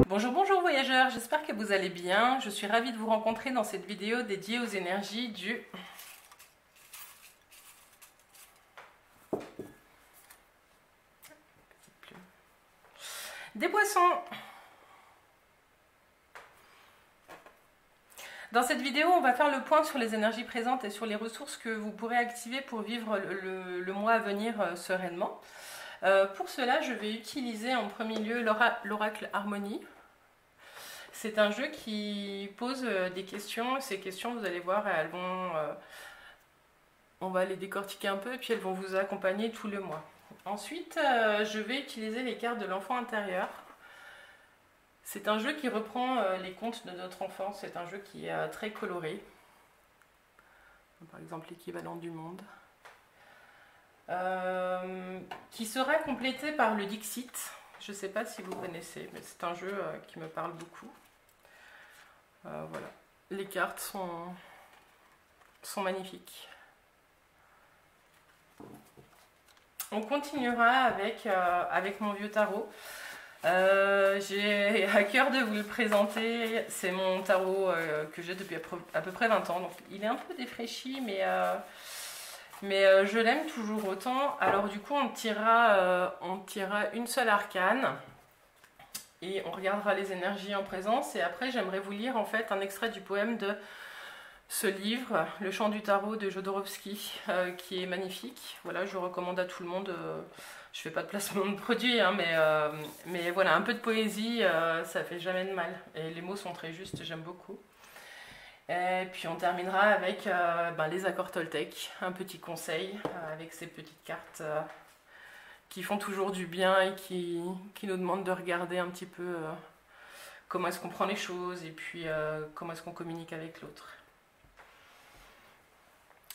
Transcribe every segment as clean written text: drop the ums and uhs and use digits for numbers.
Bonjour, bonjour voyageurs, j'espère que vous allez bien. Je suis ravie de vous rencontrer dans cette vidéo dédiée aux énergies des poissons. Dans cette vidéo, on va faire le point sur les énergies présentes et sur les ressources que vous pourrez activer pour vivre le mois à venir sereinement. Pour cela, je vais utiliser en premier lieu l'oracle Harmonie. C'est un jeu qui pose des questions. Ces questions, vous allez voir, elles vont, on va les décortiquer un peu et puis elles vont vous accompagner tout le mois. Ensuite, je vais utiliser les cartes de l'enfant intérieur. C'est un jeu qui reprend les contes de notre enfance. C'est un jeu qui est très coloré. Par exemple, l'équivalent du monde. Qui sera complété par le Dixit. Je ne sais pas si vous connaissez, mais c'est un jeu qui me parle beaucoup. Voilà. Les cartes sont magnifiques. On continuera avec mon vieux tarot. J'ai à cœur de vous le présenter. C'est mon tarot que j'ai depuis à peu près 20 ans. Donc il est un peu défraîchi, mais je l'aime toujours autant. Alors du coup, on tirera une seule arcane. Et on regardera les énergies en présence. Et après, j'aimerais vous lire en fait un extrait du poème de ce livre, Le Chant du Tarot de Jodorowsky, qui est magnifique. Voilà, je recommande à tout le monde. Je fais pas de placement de produit, hein, mais voilà, un peu de poésie, ça fait jamais de mal. Et les mots sont très justes, j'aime beaucoup. Et puis on terminera avec les accords Toltec, un petit conseil avec ces petites cartes qui font toujours du bien et qui nous demandent de regarder un petit peu comment est-ce qu'on prend les choses et puis comment est-ce qu'on communique avec l'autre.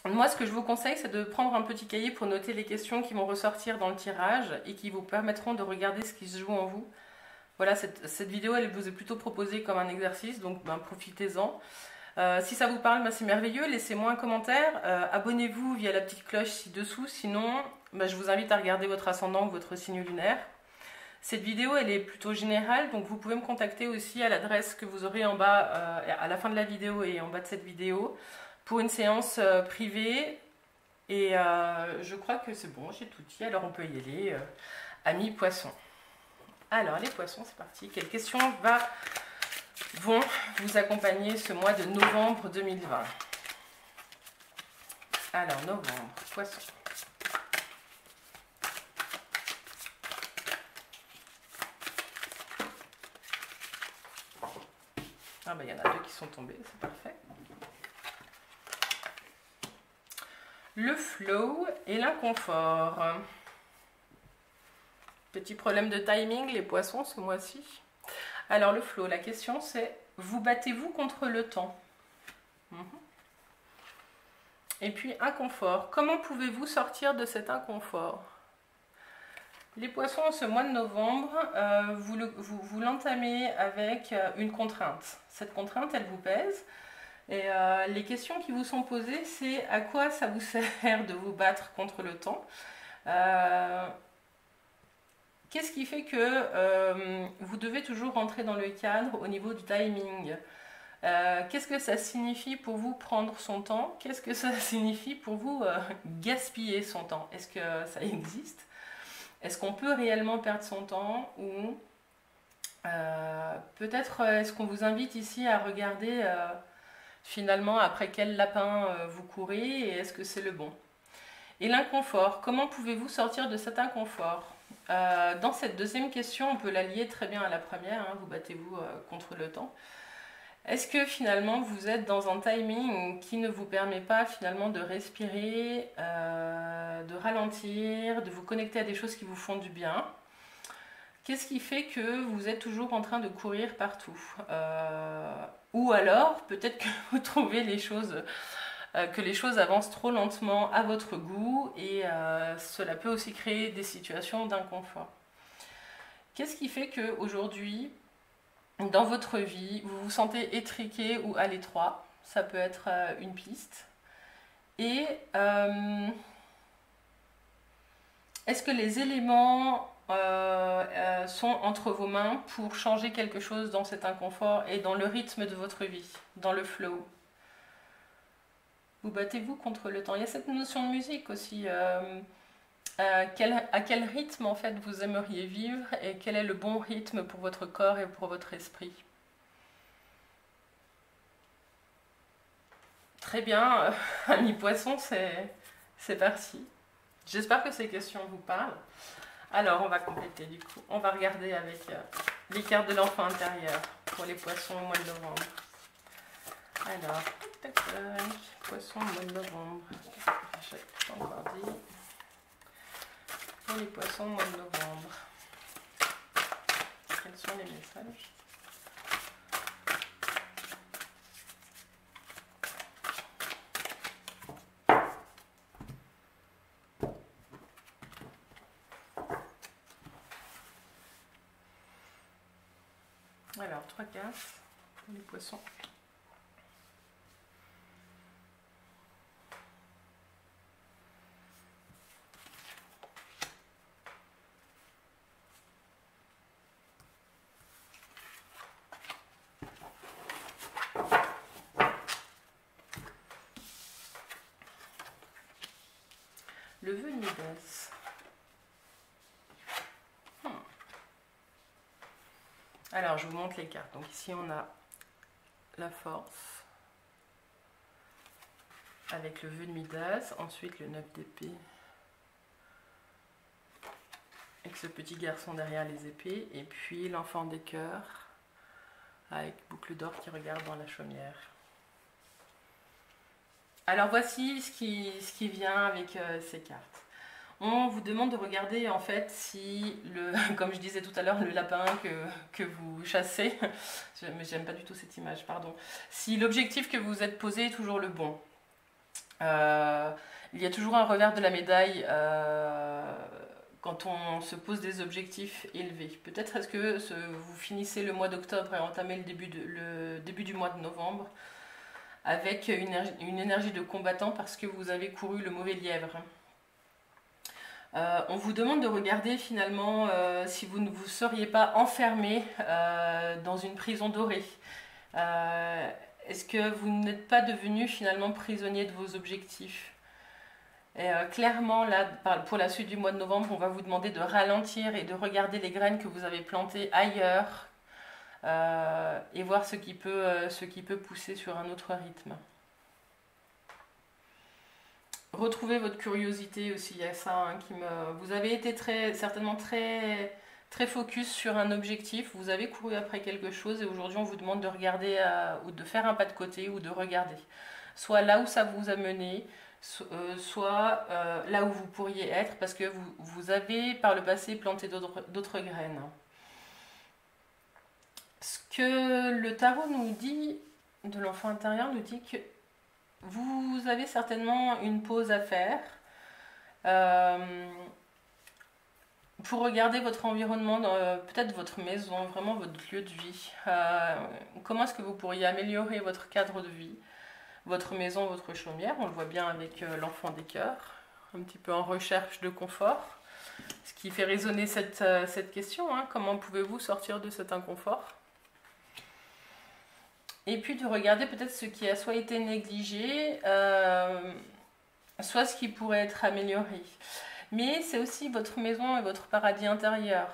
Moi, ce que je vous conseille, c'est de prendre un petit cahier pour noter les questions qui vont ressortir dans le tirage et qui vous permettront de regarder ce qui se joue en vous. Voilà, cette vidéo, elle vous est plutôt proposée comme un exercice, donc profitez-en. Si ça vous parle, c'est merveilleux, laissez-moi un commentaire, abonnez-vous via la petite cloche ci-dessous, sinon je vous invite à regarder votre ascendant ou votre signe lunaire. Cette vidéo, elle est plutôt générale, donc vous pouvez me contacter aussi à l'adresse que vous aurez en bas, à la fin de la vidéo et en bas de cette vidéo, pour une séance privée. Et je crois que c'est bon, j'ai tout dit, alors on peut y aller. Amis poissons. Alors les poissons, c'est parti. Quelles questions vont vous accompagner ce mois de novembre 2020? Alors, novembre, poisson. Ah il y en a deux qui sont tombés, c'est parfait. Le flow et l'inconfort. Petit problème de timing, les poissons, ce mois-ci. Alors le flow, la question c'est, vous battez-vous contre le temps? Et puis inconfort, comment pouvez-vous sortir de cet inconfort? Les poissons, ce mois de novembre, vous l'entamez avec une contrainte. Cette contrainte, elle vous pèse. Et les questions qui vous sont posées, c'est à quoi ça vous sert de vous battre contre le temps? Qu'est-ce qui fait que vous devez toujours rentrer dans le cadre au niveau du timing? Qu'est-ce que ça signifie pour vous prendre son temps? Qu'est-ce que ça signifie pour vous gaspiller son temps? Est-ce que ça existe? Est-ce qu'on peut réellement perdre son temps? Ou peut-être est-ce qu'on vous invite ici à regarder finalement après quel lapin vous courez et est-ce que c'est le bon? Et l'inconfort, comment pouvez-vous sortir de cet inconfort? Dans cette deuxième question, on peut la lier très bien à la première, hein, vous battez-vous contre le temps. Est-ce que finalement vous êtes dans un timing qui ne vous permet pas finalement de respirer, de ralentir, de vous connecter à des choses qui vous font du bien? Qu'est-ce qui fait que vous êtes toujours en train de courir partout? Ou alors, peut-être que vous trouvez que les choses avancent trop lentement à votre goût et cela peut aussi créer des situations d'inconfort. Qu'est-ce qui fait qu'aujourd'hui, dans votre vie, vous vous sentez étriqué ou à l'étroit? Ça peut être une piste. Et Est-ce que les éléments sont entre vos mains pour changer quelque chose dans cet inconfort et dans le rythme de votre vie, dans le flow? Vous battez-vous contre le temps? Il y a cette notion de musique aussi. À quel rythme en fait vous aimeriez vivre et quel est le bon rythme pour votre corps et pour votre esprit? Très bien, ami poisson, c'est parti. J'espère que ces questions vous parlent. Alors, on va compléter du coup. On va regarder avec les cartes de l'enfant intérieur pour les poissons au mois de novembre. Alors, tac, tac, poisson au mois de novembre. Je n'ai pas encore dit. Pour les poissons au mois de novembre. Quels sont les messages? Alors, 3 cartes pour les poissons. Le vœu de Midas. Alors, je vous montre les cartes. Donc ici, on a la force avec le vœu de Midas. Ensuite, le 9 d'épée. Avec ce petit garçon derrière les épées. Et puis, l'enfant des cœurs avec boucle d'or qui regarde dans la chaumière. Alors, voici ce qui vient avec ces cartes. On vous demande de regarder en fait si, comme je disais tout à l'heure, le lapin que vous chassez, mais j'aime pas du tout cette image, pardon, si l'objectif que vous êtes posé est toujours le bon. Il y a toujours un revers de la médaille quand on se pose des objectifs élevés. Peut-être est-ce que vous finissez le mois d'octobre et entamez le début du mois de novembre avec une énergie de combattant parce que vous avez couru le mauvais lièvre. On vous demande de regarder finalement si vous ne vous seriez pas enfermé dans une prison dorée. Est-ce que vous n'êtes pas devenu finalement prisonnier de vos objectifs? Et clairement, là, pour la suite du mois de novembre, on va vous demander de ralentir et de regarder les graines que vous avez plantées ailleurs et voir ce qui peut pousser sur un autre rythme. Retrouvez votre curiosité aussi, il y a ça hein, vous avez été certainement très focus sur un objectif, vous avez couru après quelque chose et aujourd'hui on vous demande de regarder ou de faire un pas de côté ou de regarder. Soit là où ça vous a mené, soit là où vous pourriez être parce que vous avez par le passé planté d'autres graines. Ce que le tarot nous dit, de l'enfant intérieur, nous dit que vous avez certainement une pause à faire pour regarder votre environnement, peut-être votre maison, vraiment votre lieu de vie. Comment est-ce que vous pourriez améliorer votre cadre de vie, votre maison, votre chaumière? On le voit bien avec l'enfant des cœurs, un petit peu en recherche de confort. Ce qui fait résonner cette question, hein, comment pouvez-vous sortir de cet inconfort? Et puis de regarder peut-être ce qui a soit été négligé, soit ce qui pourrait être amélioré. Mais c'est aussi votre maison et votre paradis intérieur.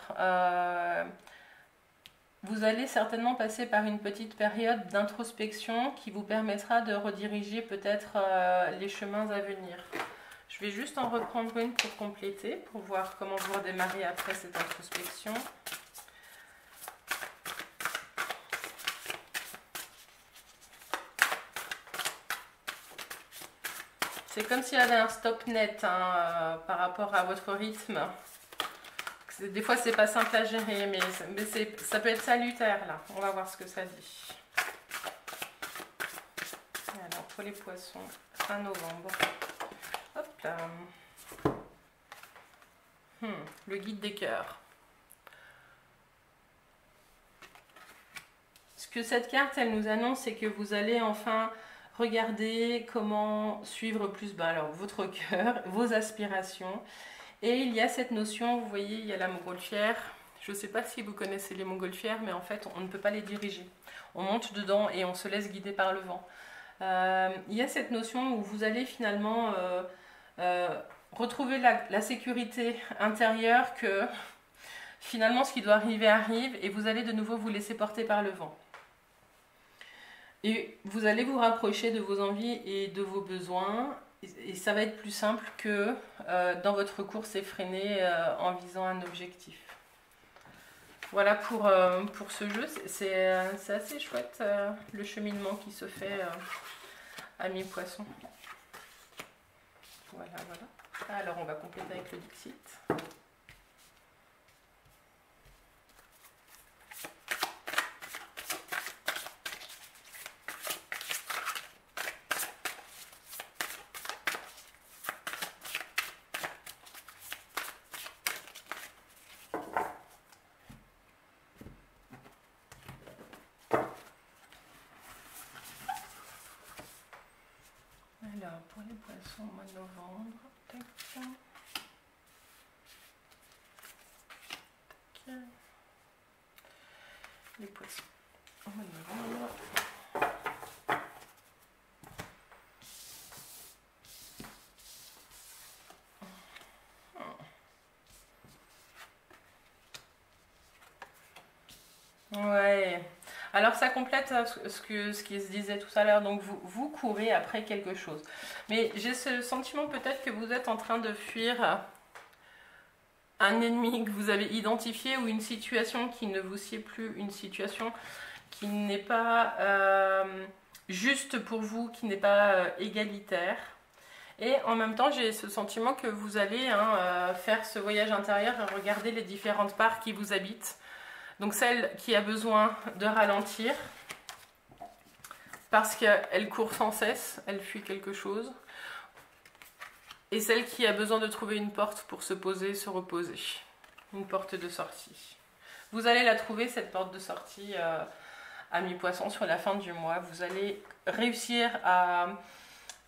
Vous allez certainement passer par une petite période d'introspection qui vous permettra de rediriger peut-être les chemins à venir. Je vais juste en reprendre une pour compléter, pour voir comment vous redémarrer après cette introspection. C'est comme s'il y avait un stop net hein, par rapport à votre rythme. Des fois, c'est pas simple à gérer, mais ça peut être salutaire là. On va voir ce que ça dit. Alors, pour les poissons, fin novembre. Hop là. Le guide des cœurs. Ce que cette carte, elle nous annonce, c'est que vous allez enfin regarder comment suivre plus alors, votre cœur, vos aspirations Et il y a cette notion, vous voyez, il y a la montgolfière. Je ne sais pas si vous connaissez les montgolfières, mais en fait, on ne peut pas les diriger. On monte dedans et on se laisse guider par le vent. Il y a cette notion où vous allez finalement retrouver la sécurité intérieure que finalement ce qui doit arriver arrive et vous allez de nouveau vous laisser porter par le vent. Et vous allez vous rapprocher de vos envies et de vos besoins et ça va être plus simple que dans votre course effrénée en visant un objectif. Voilà pour ce jeu, c'est assez chouette le cheminement qui se fait à mi-poisson. Voilà, voilà. Alors on va compléter avec le Dixit. Alors, pour les poissons au mois de novembre, tac, tac. Les poissons au mois de novembre. Ouais. Alors ça complète ce qui se disait tout à l'heure, donc vous courez après quelque chose. Mais j'ai ce sentiment peut-être que vous êtes en train de fuir un ennemi que vous avez identifié ou une situation qui ne vous sied plus, une situation qui n'est pas juste pour vous, qui n'est pas égalitaire. Et en même temps, j'ai ce sentiment que vous allez faire ce voyage intérieur et regarder les différentes parts qui vous habitent. Donc celle qui a besoin de ralentir parce qu'elle court sans cesse, elle fuit quelque chose. Et celle qui a besoin de trouver une porte pour se poser, se reposer. Une porte de sortie. Vous allez la trouver, cette porte de sortie à mi-poisson sur la fin du mois. Vous allez réussir à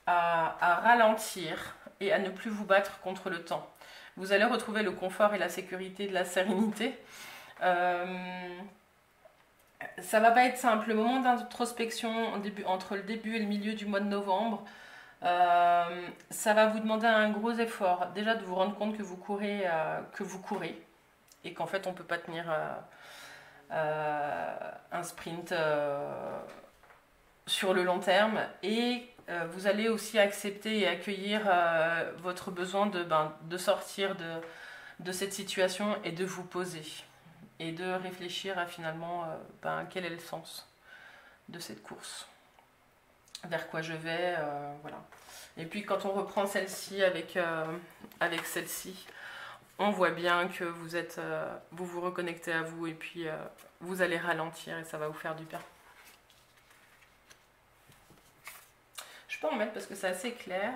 ralentir et à ne plus vous battre contre le temps. Vous allez retrouver le confort et la sécurité de la sérénité. Ça va pas être simple. Le moment d'introspection entre le début et le milieu du mois de novembre, ça va vous demander un gros effort. Déjà de vous rendre compte que vous courez et qu'en fait on peut pas tenir un sprint sur le long terme. Et vous allez aussi accepter et accueillir votre besoin de sortir de cette situation et de vous poser. Et de réfléchir à finalement quel est le sens de cette course, vers quoi je vais, voilà. Et puis quand on reprend celle-ci avec celle-ci, on voit bien que vous vous reconnectez à vous et puis vous allez ralentir et ça va vous faire du bien. Je peux en mettre parce que c'est assez clair.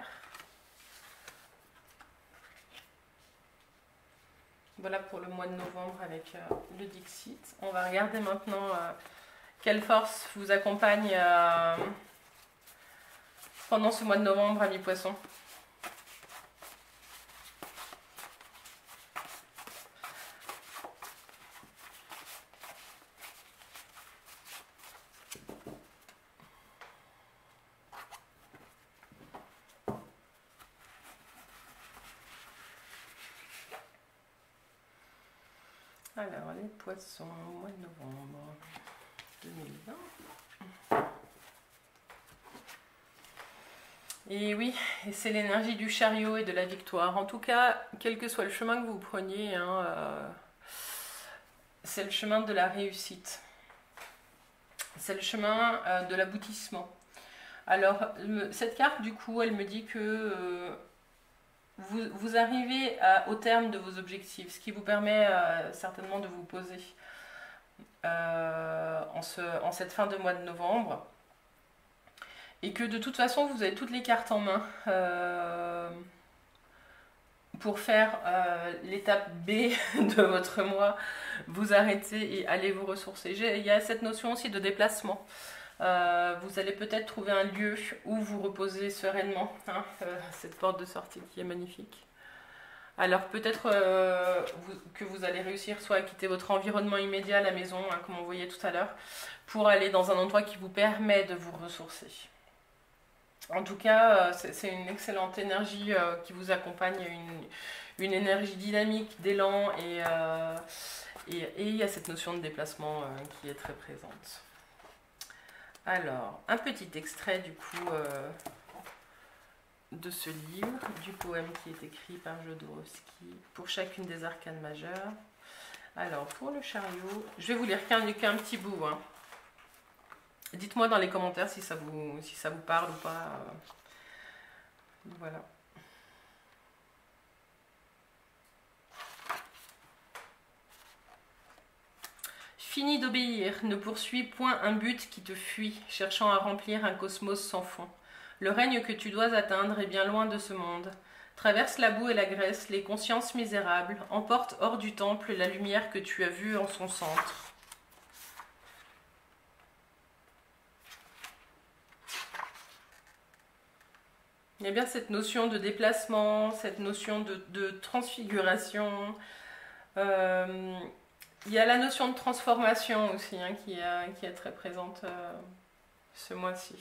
Voilà pour le mois de novembre avec le Dixit. On va regarder maintenant quelle force vous accompagne pendant ce mois de novembre à mi-poisson. Alors, les poissons, au mois de novembre 2020. Et oui, c'est l'énergie du chariot et de la victoire. En tout cas, quel que soit le chemin que vous preniez, c'est le chemin de la réussite. C'est le chemin de l'aboutissement. Alors, cette carte, du coup, elle me dit que vous arrivez au terme de vos objectifs, ce qui vous permet certainement de vous poser en cette fin de mois de novembre. Et que de toute façon, vous avez toutes les cartes en main pour faire l'étape B de votre mois, vous arrêter et aller vous ressourcer. Il y a cette notion aussi de déplacement. Vous allez peut-être trouver un lieu où vous reposer sereinement, cette porte de sortie qui est magnifique. Alors peut-être que vous allez réussir soit à quitter votre environnement immédiat, la maison, hein, comme on voyait tout à l'heure, pour aller dans un endroit qui vous permet de vous ressourcer. En tout cas, c'est une excellente énergie qui vous accompagne, une énergie dynamique, d'élan, et il y a cette notion de déplacement qui est très présente. Alors, un petit extrait du coup de ce livre, du poème qui est écrit par Jodorowsky pour chacune des arcanes majeures. Alors, pour le chariot, je vais vous lire qu'un petit bout. Hein. Dites-moi dans les commentaires si ça vous parle ou pas. Voilà. Fini d'obéir, ne poursuis point un but qui te fuit, cherchant à remplir un cosmos sans fond. Le règne que tu dois atteindre est bien loin de ce monde. Traverse la boue et la graisse, les consciences misérables, emporte hors du temple la lumière que tu as vue en son centre. Il y a bien cette notion de déplacement, cette notion de transfiguration. Il y a la notion de transformation aussi hein, qui est très présente ce mois-ci.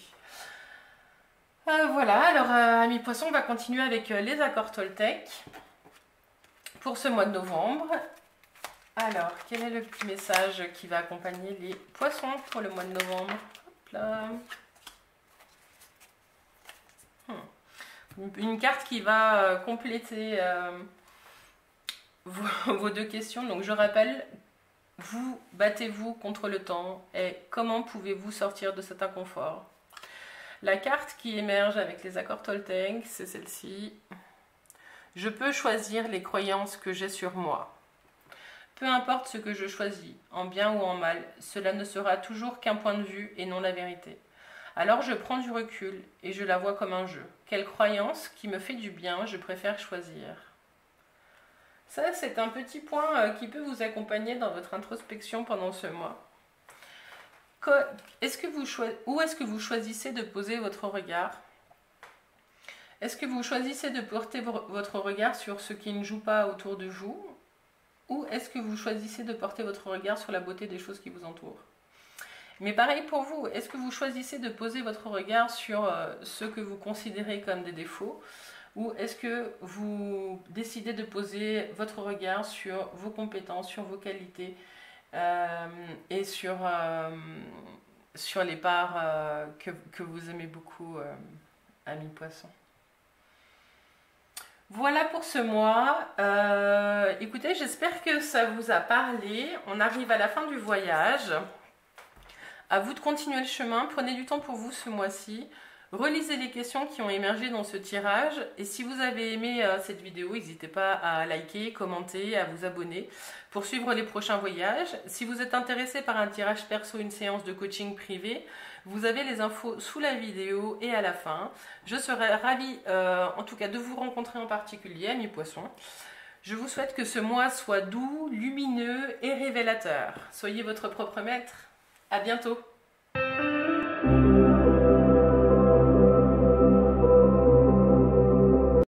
Voilà, alors amis poissons, on va continuer avec les accords Toltec pour ce mois de novembre. Alors, quel est le petit message qui va accompagner les poissons pour le mois de novembre? Hop là. Une carte qui va compléter vos deux questions. Donc je rappelle, vous battez-vous contre le temps et comment pouvez-vous sortir de cet inconfort? La carte qui émerge avec les accords Toltec, c'est celle-ci. Je peux choisir les croyances que j'ai sur moi. Peu importe ce que je choisis, en bien ou en mal, cela ne sera toujours qu'un point de vue et non la vérité. Alors je prends du recul et je la vois comme un jeu. Quelle croyance qui me fait du bien, je préfère choisir. Ça, c'est un petit point qui peut vous accompagner dans votre introspection pendant ce mois. Où est-ce que vous choisissez de poser votre regard? Est-ce que vous choisissez de porter votre regard sur ce qui ne joue pas autour de vous? Ou est-ce que vous choisissez de porter votre regard sur la beauté des choses qui vous entourent? Mais pareil pour vous, est-ce que vous choisissez de poser votre regard sur ce que vous considérez comme des défauts? Ou est-ce que vous décidez de poser votre regard sur vos compétences, sur vos qualités et sur les parts que vous aimez beaucoup, amis poissons? Voilà pour ce mois. Écoutez, j'espère que ça vous a parlé. On arrive à la fin du voyage. À vous de continuer le chemin. Prenez du temps pour vous ce mois-ci. Relisez les questions qui ont émergé dans ce tirage. Et si vous avez aimé cette vidéo, n'hésitez pas à liker, commenter, à vous abonner pour suivre les prochains voyages. Si vous êtes intéressé par un tirage perso, une séance de coaching privé, vous avez les infos sous la vidéo et à la fin. Je serai ravie en tout cas de vous rencontrer en particulier, amis poissons. Je vous souhaite que ce mois soit doux, lumineux et révélateur. Soyez votre propre maître. À bientôt.